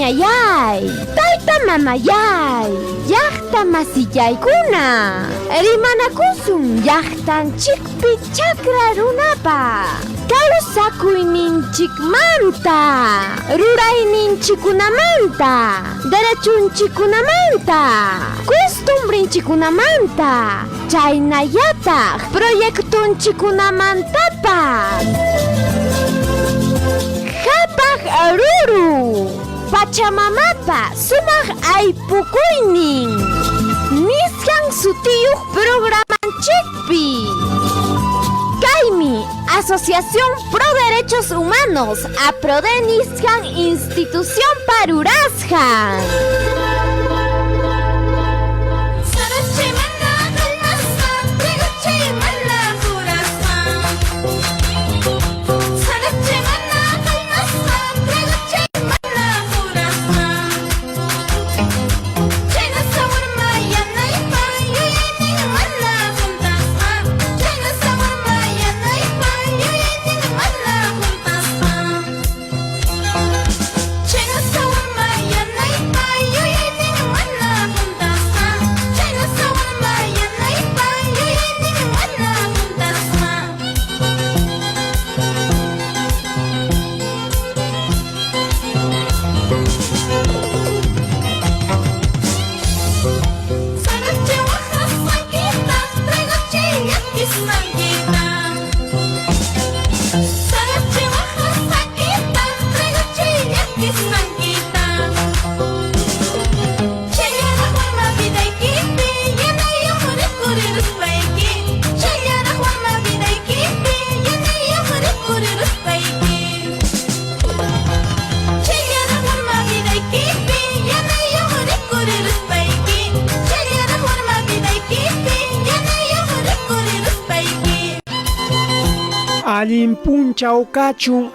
ñayay, tayta mamayay, llaqta masillaykuna, rimanakusun llaqtanchikpi chakra runapa, kawsakuyninchikmanta, rurayninchikunamanta, derechunchikunamanta, costumbrinchikunamanta, chaynallataq proyectunchikunamantapas. Hapaq aruru, Pachamamapa sumaq aypukuynin, nisqan sutiyuq programanchikpi. Kaymi Asociación Pro Derechos Humanos APRODE nisqan institución parurasqan.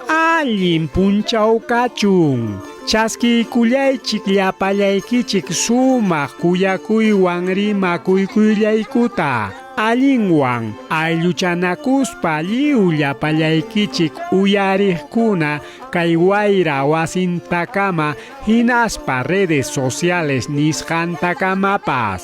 Allin punchawkachun chaskiykullaychik llapallaykichik sumaq kuyakuywan rimakuykuyllaykuta allinwan aylluchanakuspa lliw llapallaykichik uyariqkuna kay wayra wasintakama hinaspa redes sociales nisqantakamapas.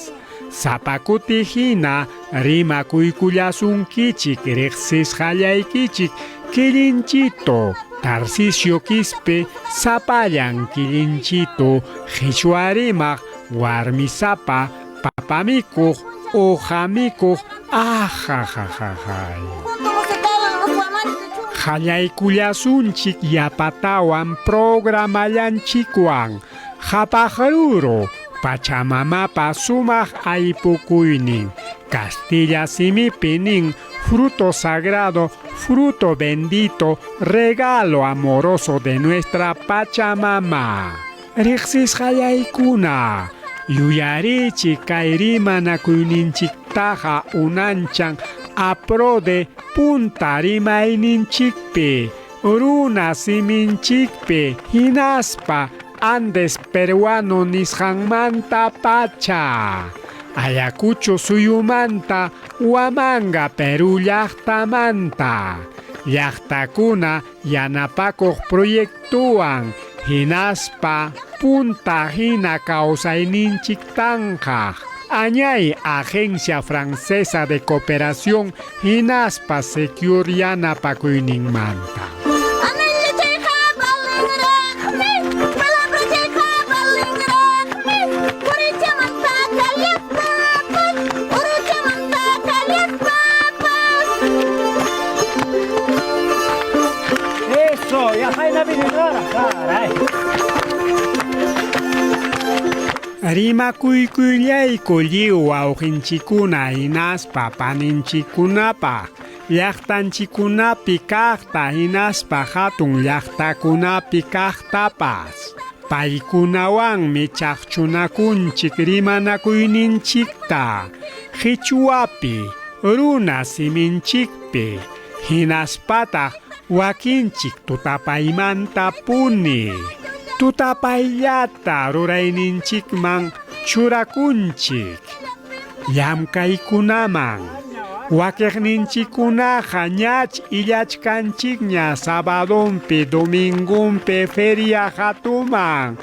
Sapakuti hina rimakuykullasunkichik riqsisqallaykichik kilinchito Tarcisio Quispe sapallan kilinchito Qhichwa rimaq warmisapa papamikuq uhamikuq ajajajajay. Qallaykullasunchik yapatawan programallanchikwan hapaqruru Pachamamapa sumaq aypukuynin Castilla simipinin fruto sagrado, fruto bendito, regalo amoroso de nuestra Pachamama. Riqsisqallaykuna, yuyarichik kay rimanakuyninchiktaqa unanchan APRODE punta rimayninchikpi, runa siminchikpi, hinaspa Andes peruano nisqanmanta pacha. Ayacucho suyumanta Huamanga Perú llaqtamanta. Llaqtakuna yanapakuq proyectuan hinaspa punta hina kawsayninchiktanqa. Añay Agencia Francesa de Cooperación hinaspa secure yanapakuyninmanta. Rimakuykullayku lliw wawqinchikuna hinaspa paninchikunapaq llaqtanchikunapi kaqta hinaspa hatun llaqtakunapi kaqtapas paykunawanmi chaqchunakunchik rimanakuyninchikta Qhichwapi runa siminchikpi hinaspataq wakinchik tutapaymanta puni tutapayllata rurayninchikman churakunchik llamkaykunaman wakiqninchikunaqa ñach illachkanchikña sabadonpi domingonpi feria hatuman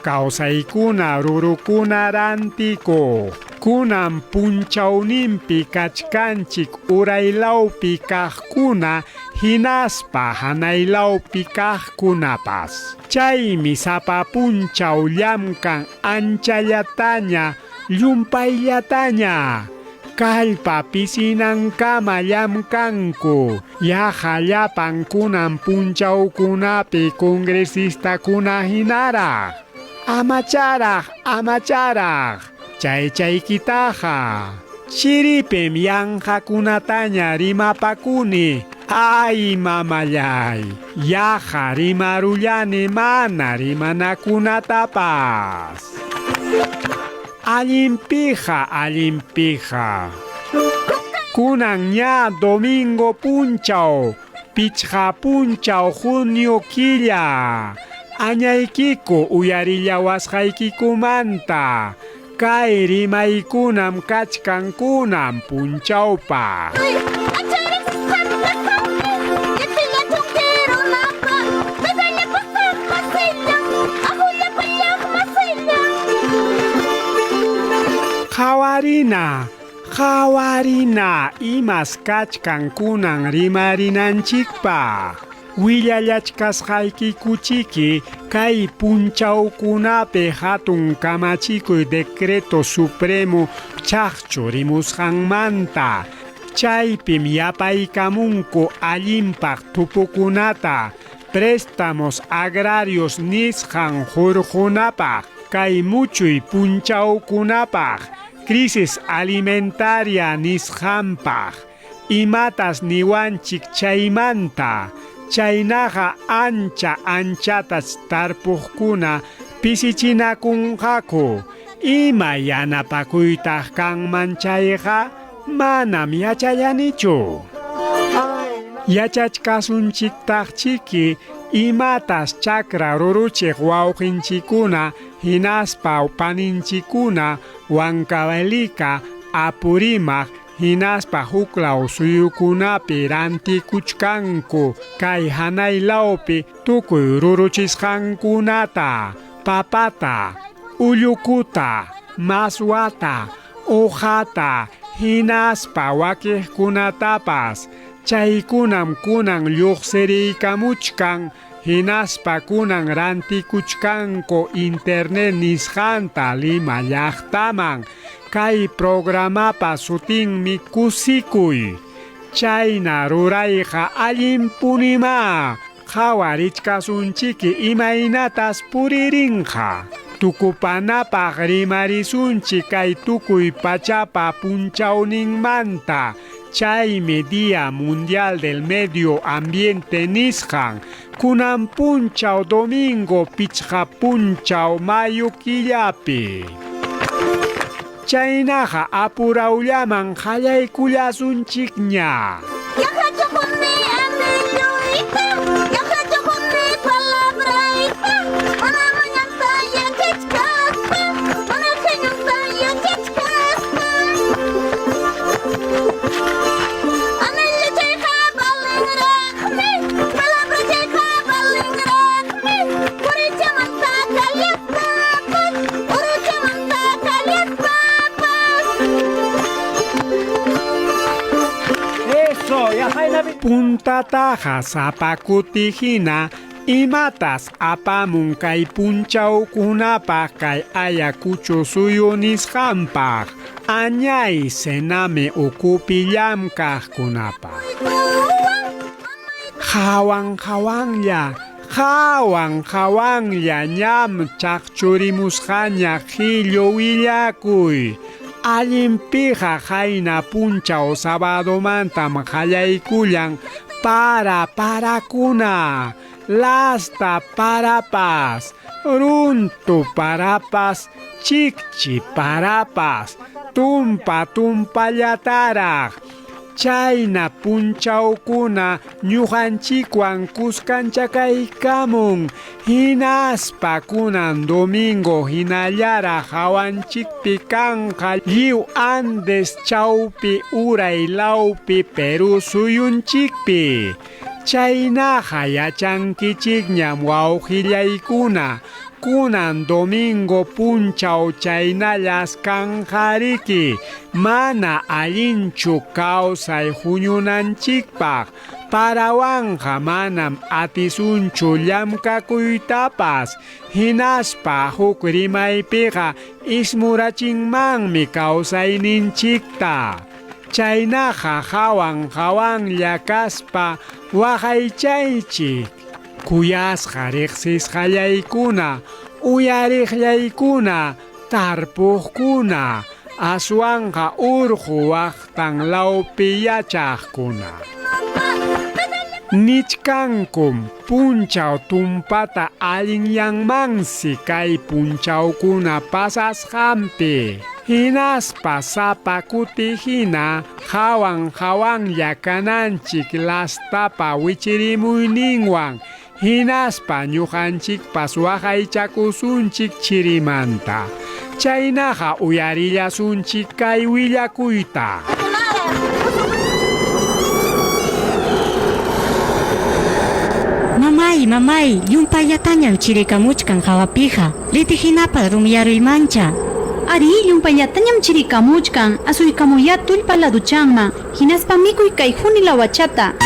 kawsaykuna rurukuna rantiko. Kunan punchawnimpi kachkanchik uraylawpi kaqkuna hinaspa hanaylawpi kaqkunapas. Chaymi sapa punchaw llamkan anchallataña llumpayllataña. Kallpa pisinankama llamkanku. Yaha llapan kunan punchawkunapi congresistakuna hinaraq. Amacharaq. Chaychaykitaqa. Chiripim yanqakunataña rimapakuni. Ay mamallay. Yaha rimarullani mana rimanakunatapas. Allimpija. Kunan ña domingo punchaw, pichqa punchaw junio killa. Añaykiku uyarillawasqaykikumanta. Kay rimaykunam kachkankunam punchawpa. Hawarina imas kachkankunan rimarinanchikpa. Willallachkasqaykikuchiki kay punchawkunapi hatun kamachikuy decreto supremo chaqchu rimusqanmanta. Chaypim yapaykamunku allimpaq tupukunata préstamos agrarios nisqan hurqunapaq. Kay muchuy punchawkunapaq crisis alimentaria nisqanpaq. Imatas niwanchik chaymanta. Chaynaqa anchatas tarpuqkuna pisichinakunqaku. Ima yanapakuytaq kanman chayqa manam yachayanichu. Yachachkasunchiktaqchiki imatas chakra ruruchiq wawqinchikuna hinaspa paninchikuna Huancavelica apurimaq hinaspa huklaw suyukunapi rantikuchkanku kay hanaylawpi tukuy ruruchisqankunata papata, ullukuta, maswata, hojata hinaspa wakiqkunatapas chaykunam kunan lluqsiriykamuchkan hinaspa kunan rantikuchkanku internet nisqanta Lima llaqtaman. Kay programapa sutinmi kusikuy. Chayna rurayqa allimpunima. Qhawarichkasunchiki imaynatas puririnqa. Tukupanapaq rimarisunchi kay tukuy pachapa punchawninmanta. Chaymi Día Mundial del Medio Ambiente nisqan. Kunan punchaw domingo pichqa punchaw mayo killapi. Chaynaqa apurawllaman qallaykullasunchikña. Puntataqa sapakutihina imatas apamun kay punchawkunapaq kay Ayacucho suyu nisqanpaq. Añay sename ukupi llamkaqkunapaq. Hawanlla ñam chaqchurimusqaña qhillu willakuy. Allimpija hayna punchaw sabadomantam qallaykullan parakuna, lasta parapas, runtu parapas, chikchi parapas, tumpallataraq. Chayna punchawkuna ñuqanchikwan kuskanchakaykamun. Hinaspa kunan domingo hinallara hawanchikpi kanqa lliw Andes chawpi uraylawpi Perú suyunchikpi. Chaynaqa yachankichikñam wawqillaykuna kunan domingo punchaw chaynallas kanjariki mana allinchu kawsay huñunanchikpaq parawanja manam atisunchu llamkakuytapas hinaspa huk rimaypiqa ismurachinmanmi kawsayninchikta chaynaqa hawan kaspa waqaychaychik kuyasqa riqsisqallaykuna uyariqllaykuna tarpuqkuna aswanqa urqu waqtan lawpi yachaqkuna nichkankum punchaw tumpata allinyanmansi kay punchawkuna pasasqanpi hinaspa sapa kutihina hawan yakananchik lastapa wichirimuyninwan hinaspa ñuqanchikpas waqaychakusunchik chirimanta chaynaqa uyarillasunchik kay willakuyta Mamay, yumpayatañan chirikamuchkan hawapija litijinapa rumiyaruymancha Ari, yumpayatañam chirikamuchkan asuykamuya tullpa laduchanman hinaspa mikuy kay hunila wachata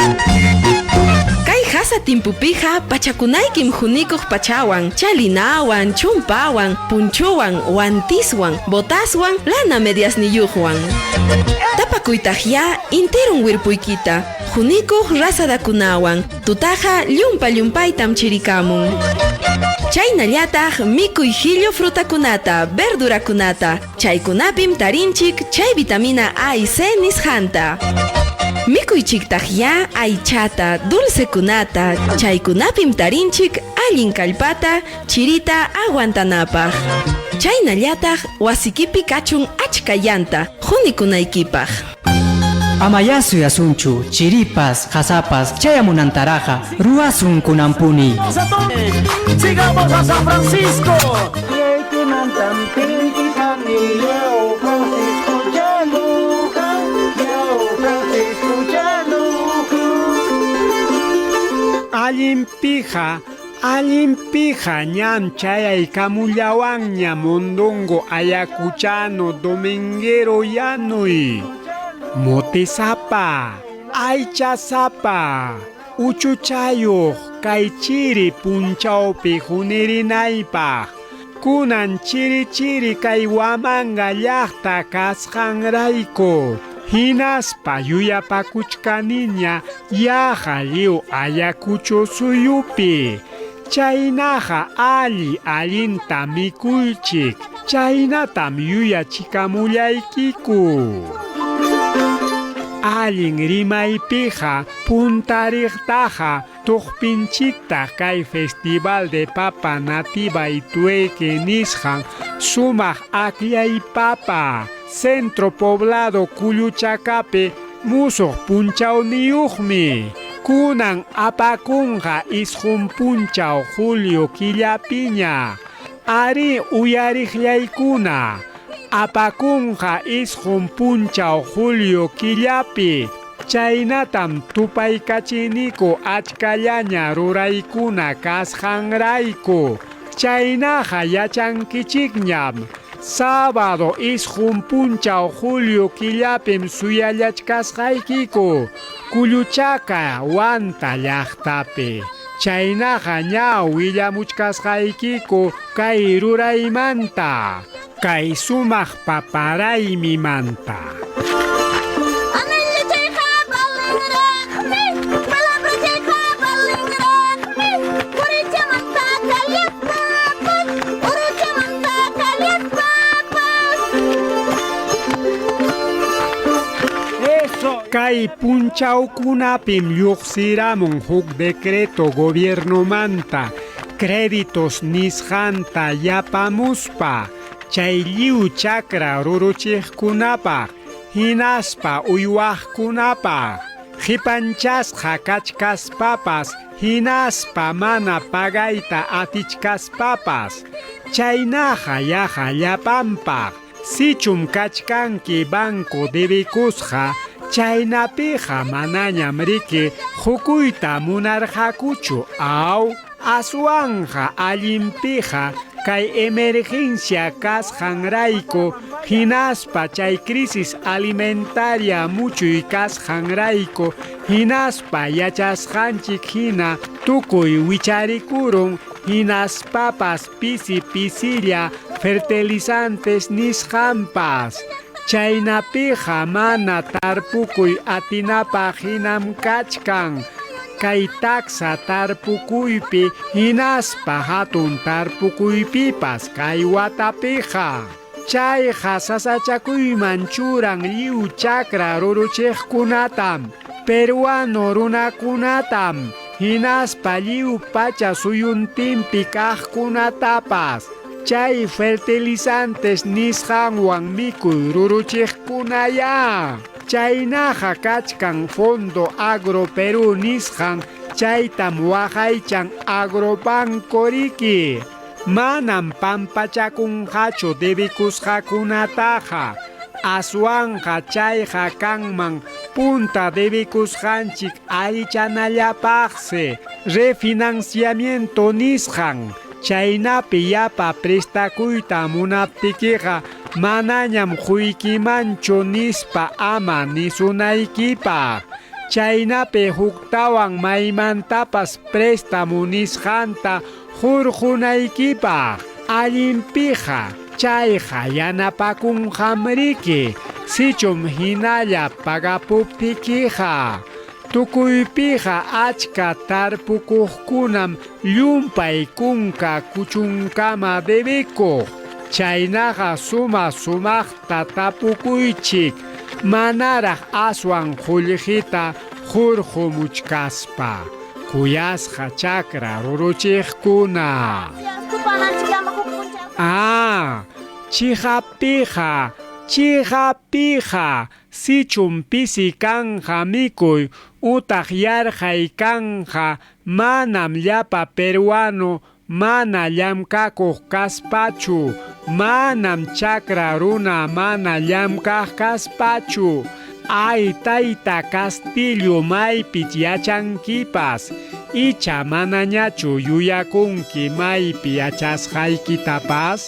Kay hasa timpupija pachakunaykim hunikuq pachawan chalinawan, chumpawan, punchuwan, wantiswan, botaswan, lana mediasniyuqwan tapakuytajya intirun wirpuykita hunikuq rasadakunawan tutaja llumpaytam chirikamun Chaynallataq mikuy hillo frutakunata, verdurakunata chaykunapim tarinchik chay vitamina A y C nisqanta Mikuychiktaqya aychata, dulcekunata chaykunapim tarinchik allin kallpata chirita aguantanapaq Chaynallataq wasikipi kachun achka llanta hunikunaykipaq Amayasu yasunchu, chiripas, hasapas, chayamunantaraja, ruasun kunampuni. ¡Sigamos a San Francisco! Allimpija ñam chayaykamullawanña mondongo ayacuchano dominguero yanuy motisapa aychasapa uchuchayuq kay chiri punchawpi hunirinaypaq kunan chiri kay Huamanga llaqta kasqanrayku hinaspa yuyapakuchkaniña yaqa lliw ayakuchu suyupi chaynaqa allinta mikuychik chaynatam yuyachikamullaykiku allin rimaypiqa puntariqtaqa tuqpinchikta kay festival de papa nativa itueke nisqan sumaq aqllaypapa centro poblado Culluchacapi musuq punchawniyuqmi kunan apakunqa isqun punchaw julio killapiña ari uyariqllaykuna apakunqa isqun punchaw julio killapi chaynatam tupaykachiniku achkallaña ruraykuna kasqanrayku chaynaqa yachankichikñam sábado isqun punchaw julio killapim suyallachkasqaykiku Culluchaca wanta llaqtapi chaynaqa ña willamuchkasqaykiku kay ruraymanta kay sumaq paparaymimanta Kay punchawkunapim lluqsiramun huk decreto gobierno manta créditos nisqanta yapamuspa chay lliw chakra ruruchiqkunapaq hinaspa uywaqkunapaq qipanchasqa kachkaspapas hinaspa mana pagayta atichkaspapas chaynaqa yaqa llapanpaq sichum kachkanki banco debikusqa chaynapiqa manañam riki hukuyta munarqakuchu aw aswanja allinpiqa kay emergencia kasqanrayku hinaspa chay crisis alimentaria muchuy kasqanrayku hinaspa yachasqanchik hina tukuy wicharikurum hinaspapas pisi pisilla fertilizantes nisqanpas chaynapija mana tarpukuy atinapaq hinam kachkan kay taxa tarpukuypi hinaspa hatun tarpukuypipas kay watapija chayqa sasachakuyman churan lliw chakra ruruchiqkunatam peruano runakunatam hinaspa lliw pacha suyuntinpi kaqkunatapas chay fertilizantes nisqanwan mikuy ruruchiqkunaya chaynaqa kachkan Fondo Agro Perú nisqan chaytam waqaychan Agrobanco riki manam pampachakunqachu debikusqakunataqa aswanqa chayqa kanman punta debikusqanchik allichanallapaqsi refinanciamiento nisqan chaynapi yapa prestakuyta munaptikiqa manañam quykimanchu nispa ama nisunaykipaq chaynapi huktawan maymantapas prestamu nisqanta hurqunaykipaq allinpija chayqa yanapakunqamriki sichum hinalla pagapuptikiqa tukuypija achka tarpukuqkunam llumpay kunka kuchunkama debikuq chaynaqa sumaqta tapukuychik manaraq aswan qullqita hurqumuchkaspa kuyasqa chakra ruruchiqkuna chihapija sichum pisi kanja mikuy utaq yarqay kanja manam llapa peruano mana llamkakuq kaspachu manam chakra runa mana llamkaq kaspachu ay tayta Castillo maypich yachankipas icha manañachu yuyakunki maypi yachasqaykitapas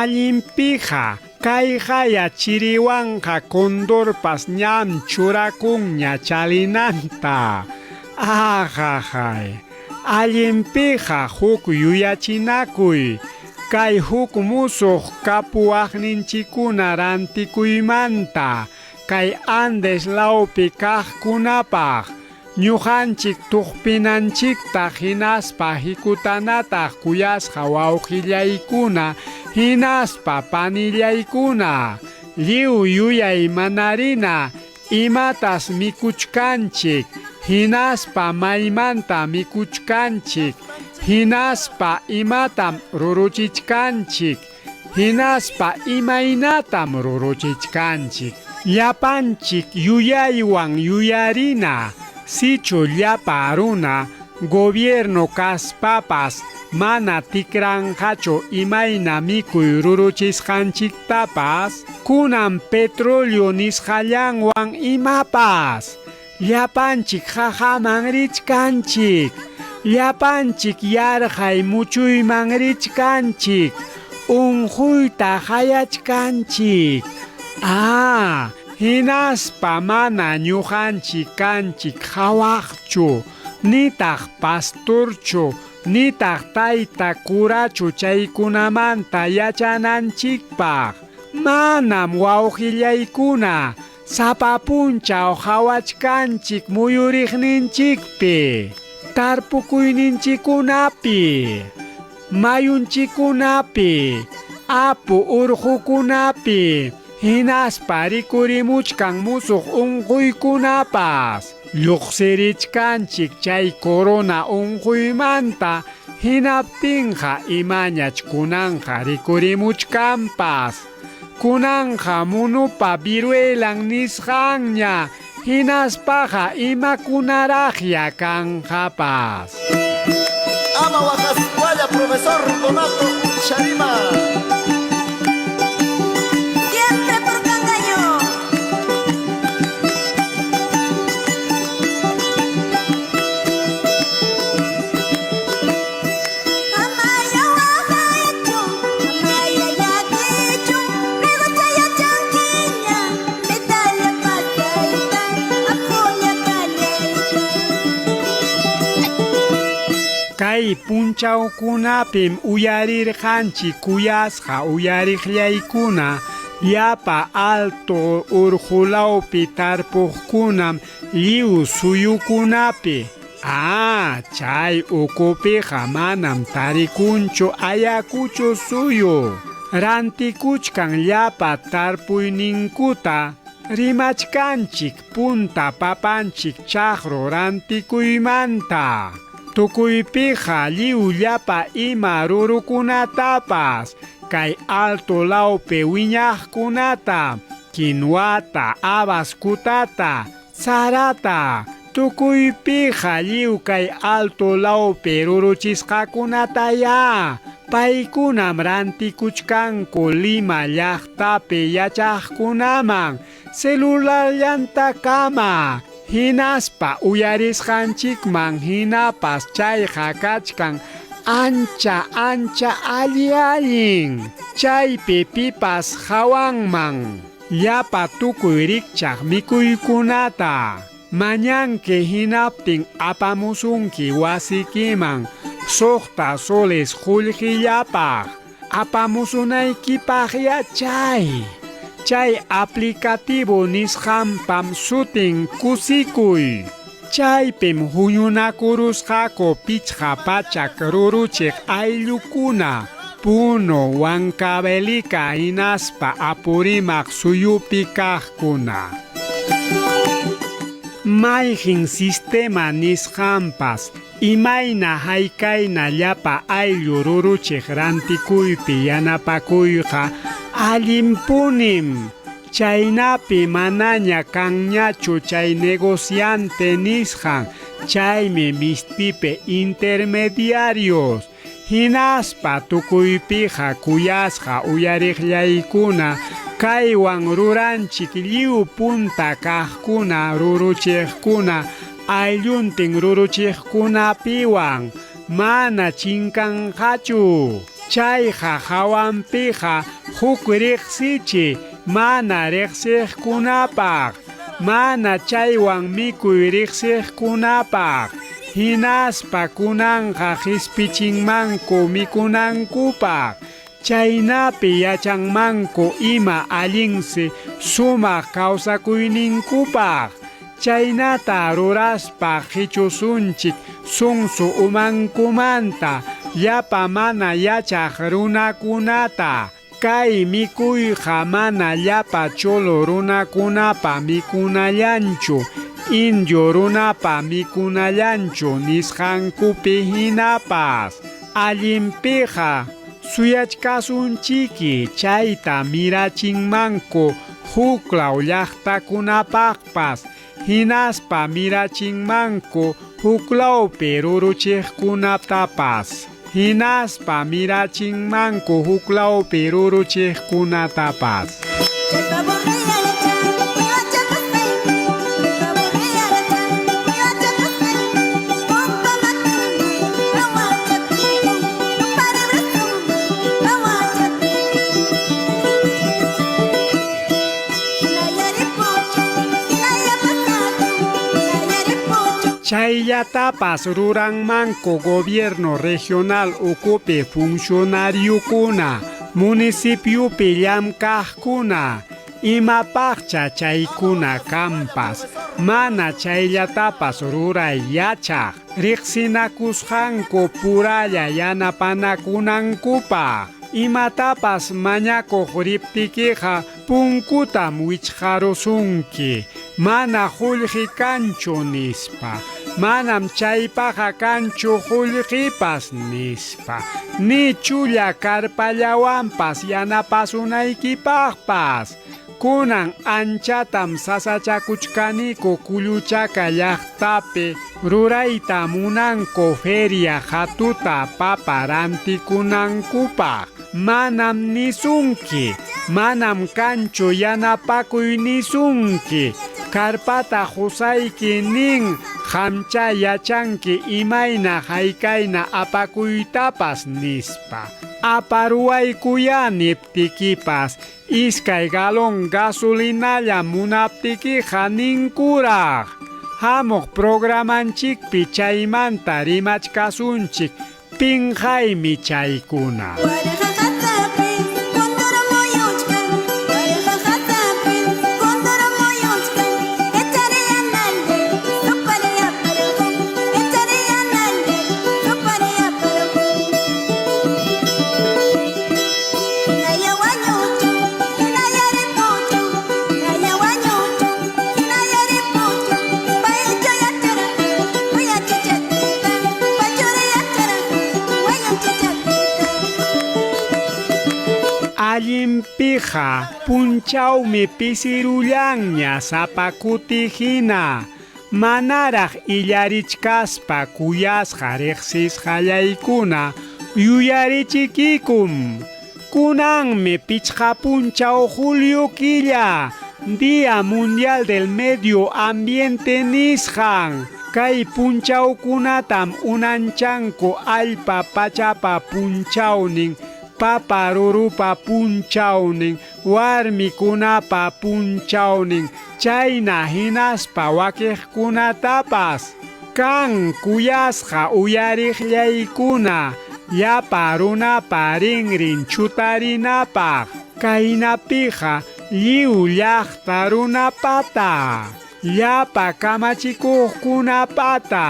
allinpija kayqaya chiriwanqa condorpas ñam churakunña chalinanta allinpija huk yuyachinakuy kay huk musuq kapuwaqninchikuna rantikuymanta kay Andes lawpi kaqkunapaq ñuqanchik tuqpinanchikta hinaspa hikutanata kuyasqa wawqillaykuna hinaspa panillaykuna lliw yuyay manarina imatas mikuchkanchik hinaspa maymanta mikuchkanchik hinaspa imatam ruruchichkanchik hinaspa imaynatam ruruchichkanchik llapanchik yuyaywan yuyarina sichu llapa runa gobierno kaspapas mana tikranqachu imayna mikuy ruruchisqanchiktapas kunan petróleo nisqallanwan imapas llapanchik hahaman richkanchik llapanchik yarqay muchuyman richkanchik unquyta hayachkanchik hinaspa mana ñuqanchik kanchik hawaqchu nitaq pastorchu nitaq tayta kurachu chaykunamanta yachananchikpaq manam wawqillaykuna sapapunchaw hawachkanchik muyuriqninchikpi tarpukuyninchikunapi mayunchikunapi, apu urqukunapi, hinaspa rikurimuchkan musuq unquykunapas. Lluqsirichkanchik chay corona unquymanta, hinaptinqa imañach kunanja rikurimuchkanpas. Kunanja munupa viruelan nisqanña, hinaspaqa imakunaraqya kanjapas. Ama Huacascuaya, profesor Donato Charima. Siempre por Cangaño. Amaya Huacacho, Amaya Yaquicho, Regochaya Chanquiña, Metalla Pachaita, Apoya Caleita. Kay punchawkunapim uyarirqanchik kuyasqa uyariqllaykuna llapa alto urqulawpi tarpuqkunam lliw suyukunapi. Chay ukupiqa manam tarikunchu ayakuchu suyu. Rantikuchkan llapa tarpuyninkuta rimachkanchik punta papanchik chaqru rantikuymanta. Tukuypiqa lliw llapa ima rurukunatapas kay alto lawpi wiñaqkunata, kinwata, abaskutata, sarata. Tukuypiqa lliw kay alto lawpi ruruchisqakunataya. Paykunam rantikuchkanku Lima llaqtapi yachaqkunaman celularllantakama. Hinaspa uyarisqanchikman hinapas chayqa kachkan ancha allin. Chaypi pipas hawanman llapa tukuy rikchaq mikuykunata. Mañanki hinaptin apamusunki wasikiman suqta soles qullqillapaq. Apamusunaykipaq yachay. Chay aplicativo nisqanpam sutin kusikuy. Chaypim huñunakurusqaku pichqa pachak ruruchiq ayllukuna. Puno Huancavelica hinaspa apurimaq suyupi kaqkuna. Mayqin sistema nisqanpas imayna haykayna llapa ayllu ruruchiq rantikuypi yanapakuyqa allinpunim. Chaynapi manaña kanñachu chay negociante nisqan, chaymi mistipe intermediarios. Hinaspa tukuypiqa kuyasqa uyariqllaykuna kaywan ruranchik lliw punta kaqkuna ruruchiqkuna aylluntin ruruchiqkunapiwan mana chinkanqachu. Chayqa hawanpiqa huk riqsichi mana riqsiqkunapaq, mana chaywan mikuy riqsiqkunapaq. Hinaspa kunanqa hispichinmanku mikunankupaq. Chaynapi yachanmanku ima allinsi sumaq kawsakuyninkupaq. Chaynata ruraspa hichusunchik sunsu umankumanta llapa mana yachaq runakunata. Kay mikuyqa mana llapa cholo runakunapa mikunallanchu, indio runapa mikunallanchu nisqankupi hinapas. Allinpiqa suyachkasunchiki chayta mirachinmanku huklaw llaqtakunapaqpas. Hinaspa mirachinmanku huklawpi ruruchiqkunatapas. Hinaspa mirachinmanku huklawpi ruruchiqkunatapas. Chayllatapas ruranmanku gobierno regional ukupi funcionariokuna, municipiopi llamkaqkuna, Imapaqcha chaykuna kampas, mana chayllatapas ruray yachaq, riqsinakusqanku puralla yanapanakunankupaq. Imatapas mañakuq riptikiqa punkutam wichqarusunki, mana qullqi kanchu nispa, manam chaypaqa kanchu qullqipas nispa, ni chulla karpallawanpas yanapasunaykipaqpas. Kunan anchatam sasachakuchkaniku kulluchaka llaqtapi, rurayta munanku feria hatuta papa rantikunankupaq. Manam nisunki, manam kanchu yanapakuy nisunki, karpata husayki nin hamcha yachanki imayna haykayna apakuytapas nispa. Aparuaykuya niptikipas, iskay galon gasolinalla munaptikiqa ninkuraq. Hamuq programanchikpi chaymanta rimachkasunchik, pinqaymi chaykuna. Allimpija punchawmi pisirullanña sapakutijina, manaraq illarichkaspa kuyasqa riqsisqallaykuna yuyarichikikum. Kunanmi pichqa punchaw Julio killa, Día Mundial del Medio Ambiente nisqan. Kay punchawkunatam unanchanku allpa pachapa punchawnin, papa rurupa punchawnin, warmikunapa punchawnin, chayna hinaspa wakiqkunatapas. Kan kuyasqa uyariqllaykuna, llapa runapa rinrin chutarinapaq, kaynapija lliw llaqta runapata, llapa kamachikuqkunapata,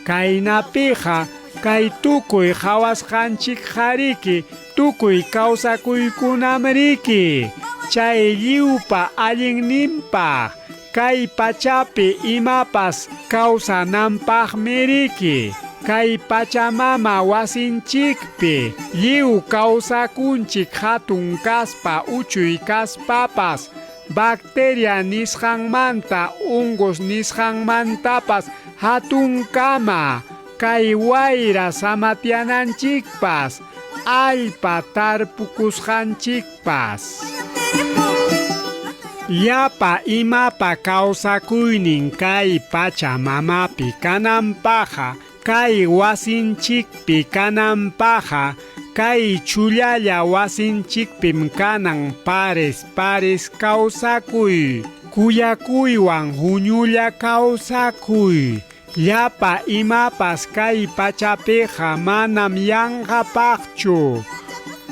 kaynapija kay tukuy hawasqanchik qariki, tukuy kawsakuykunam riki, chay lliwpa allinninpaq, kay pachapi imapas kawsananpaqmi riki, kay pachamama wasinchikpi, lliw kawsakunchik hatun kaspa uchuy kaspapas, bacteria nisqanmanta hongos nisqanmantapas hatun kama, kay wayra samatiananchikpas, allpa tarpukusqanchikpas. Llapa imapa kawsakuynin kay pachamamapi kananpaqa, kay wasinchikpi kananpaqa, kay chullalla wasinchikpim kanan pares kawsakuy, kuyakuywan huñulla kawsakuy. Llapa imapas kay pachapiqa manam yanqapaqchu,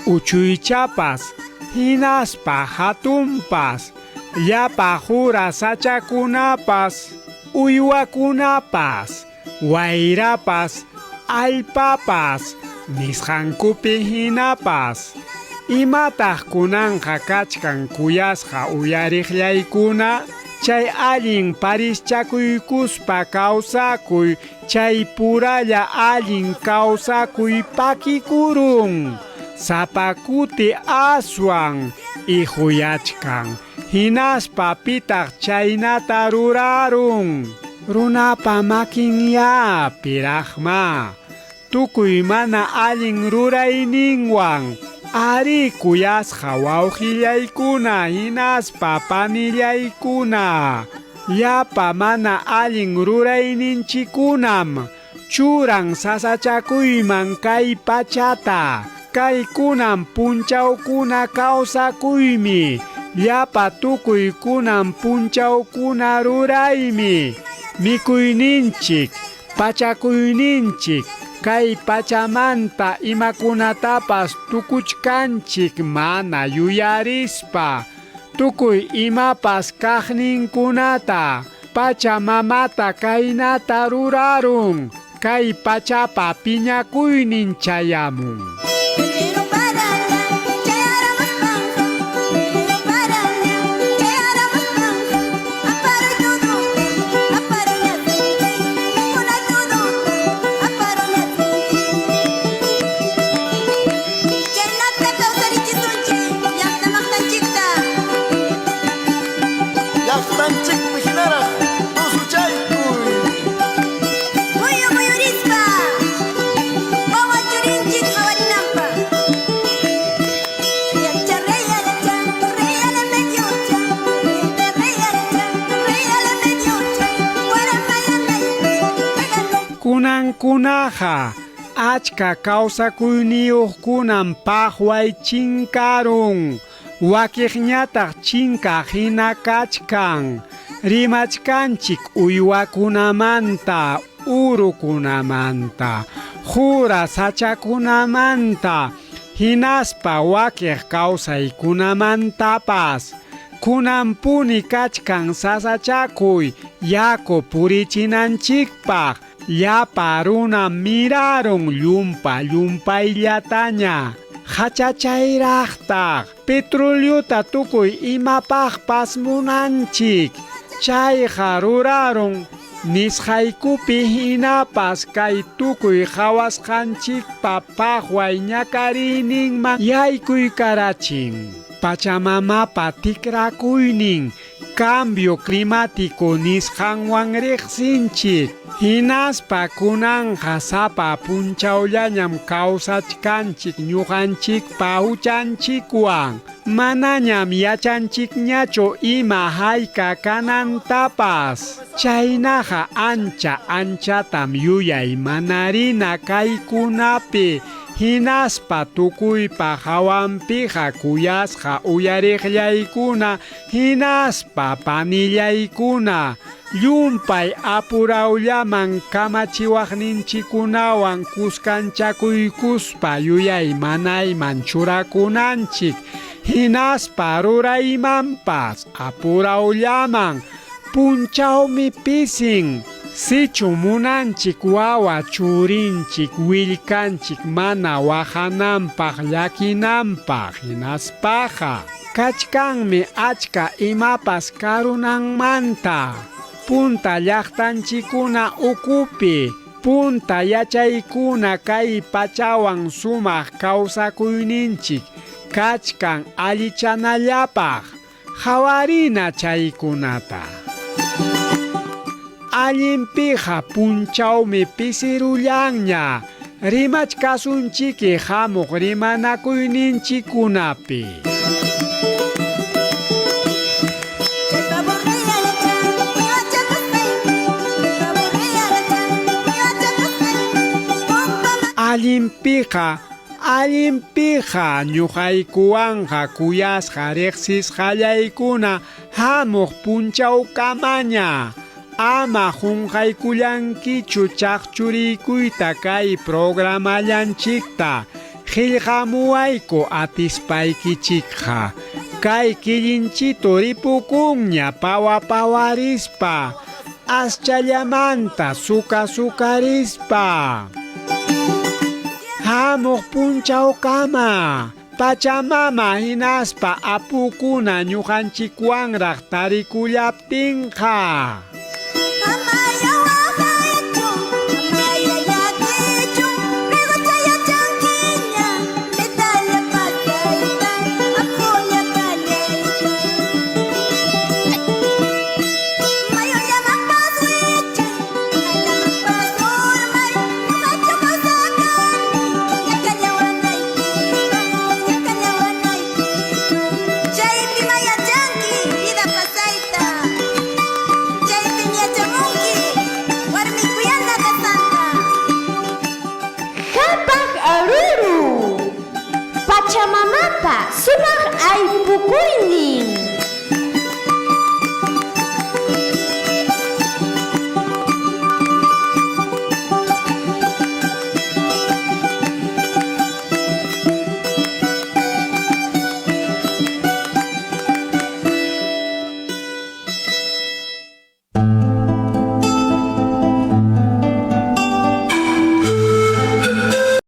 uchuychapas, hinaspa hatunpas, llapa jura sachakunapas, uywakunapas, wayrapas, allpapas, nisqankupi hinapas. Imataq kunanqa kachkan kuyasqa uyariqllaykuna, chay allin parischakuykuspa kawsakuy, chay puralla allin kawsakuy pakikurun. Sapakuti aswan ihuyachkan, hinaspa pitaq chaynata rurarun. Runapa makinya piraqma, tukuy mana allin rurayninwan, ari kuyasqa wawqillaykuna hinaspa panillaykuna, llapa mana allin rurayninchikunam churan sasachakuyman kay pachata. Kaykunan punchawkuna kawsakuymi, llapa tukuykunan punchawkuna ruraymi, mikuyninchik, pachakuyninchik, kay pachamanta imakunatapas tukuchkanchik mana yuyarispa, tukuy imapas kaqninkunata Pachamamata kaynata rurarun kay pachapa piñakuynin chayamun. Pero para la, ya haremos panza. Pero para la, ya haremos panza. Aparo todo, aparo la gente. Una todo, aparo la gente. Llenata causa richisunchi, ya está magtanchikta. Llaqtanchik mijinara tusuchaykuy. Muyo muyurispa, wawa churinchik qawarinanpa. Reyalacha, reyala medyucha, reyala medyucha, guaramayamay, Kunankunaqa achka kawsakuyniyuqkunan paqway chinkarun. Wakiqñataq chinka hina kachkan. Rimachkanchik uywakunamanta, urukunamanta, jura sachakunamanta, hinaspa wakiq kawsaykunamantapas. Kunampuni kachkan sasachakuy, yaku purichinanchikpaq. Llapa runa miraron llumpaylataña. Hachachayraqtaq petroleuta tukuy imapaqpas munanchik. Chayqa ruraron nisqaykupi hinapas kay tukuy qhawasqanchikpa paqway ñakariyninman yaykuykarachin. Pachamamapa tikrakuynin cambio climático nisqanwan riqsinchik. Hinaspa kunanja sapa punchawllañam kawsachkanchik ñuqanchikpa huchanchikwan. Manañam yachanchikñachu ima hayka kanantapas. Chaynaqa anchatam yuyay manarina kaykunapi. Hinaspa tukuypa hawanpiqa kuyasqa uyariqllaykuna. Hinaspa panillaykuna. Llumpay apurawllaman kamachiwaqninchikunawan kuskanchakuykuspa yuyay manayman churakunanchik. Hinaspa ruraymanpas apurawllaman punchawmi pisin. Sichu munanchik wawa churinchik willkanchik mana wahananpaq llakinanpaq hinaspaqa. Kachkanmi achka imapas karunanmanta. Punta llaqtanchikuna ukupi, punta yachaykuna kay pachawan sumaq kawsakuyninchik kachkan allichanallapaq. Hawarina chaykunata. Allinpiqa punchawmi pisirullanña. Rimachkasunchiki hamuq rimanakuyninchikunapi. Allinpiqa ñuqaykuwanqa kuyasqa riqsisqallaykuna hamuq punchawkamaña. Ama junqaykullankichu chaqchuriykuyta kay programallanchikta. Qillqamuwayku atispaykichikqa. Kay killinchito ripukunña pawarispa. Aschallamanta sukarispa. Hamuq punchawkama. Pachamama hinaspa apukuna ñuqanchikwanraq tarikullaptinqa. Pachamamapa sumaq aypukuynin